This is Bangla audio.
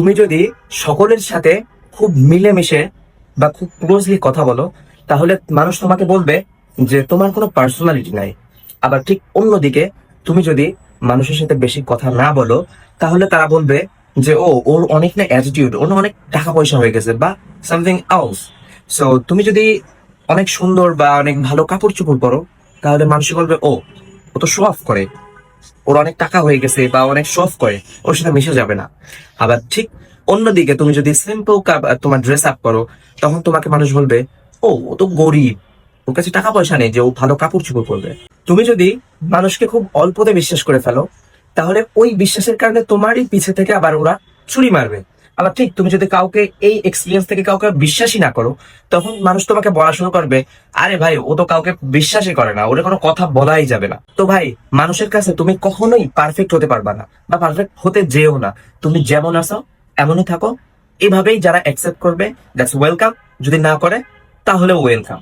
তুমি যদি সকলের সাথে খুব মিলেমিশে বা খুব ক্লোজলি কথা বলো, তাহলে মানুষ তোমাকে বলবে যে তোমার কোনো পার্সোনালিটি নাই। আবার ঠিক অন্যদিকে তুমি যদি মানুষের সাথে বেশি কথা না বলো, তাহলে তারা বলবে যে ওর অনেক না অ্যাটিটিউড, ওর না অনেক টাকা পয়সা হয়ে গেছে বা সামথিং এলস। সো তুমি যদি অনেক সুন্দর বা অনেক ভালো কাপড় চোপড় পরো, তাহলে মানুষ বলবে ও তো শো অফ করে, ওর অনেক টাকা হয়ে গেছে বা অনেক শো অফ করে, ওর সাথে মিশে যাবে না। আবার ঠিক অন্যদিকে তুমি যদি সিম্পল তোমার ড্রেস আপ করো, তখন তোমাকে মানুষ বলবে ও তো গরিব, ওর কাছে টাকা পয়সা নেই যে ও ভালো কাপড় চোপড় পরবে। তুমি যদি মানুষকে খুব অল্পতে বিশ্বাস করে ফেলো, তাহলে ওই বিশ্বাসের কারণে তোমারই পিছে থেকে আবার ওরা ছুরি মারবে। আবার ঠিক তুমি যদি কাউকে এই এক্সপিরিয়েন্স থেকে কাউকে বিশ্বাসই না করো, তখন মানুষ তোমাকে বলা শুরু করবে, আরে ভাই ও তো কাউকে বিশ্বাসই করে না, ওরে কোনো কথা বলাই যাবে না। তো ভাই, মানুষের কাছে তুমি কখনোই পারফেক্ট হতে পারবা না বা পারফেক্ট হতে যেও না। তুমি যেমন আছো এমনই থাকো। এভাবেই যারা অ্যাকসেপ্ট করবে দ্যাটস ওয়েলকাম, যদি না করে তাহলে ওয়েলকাম।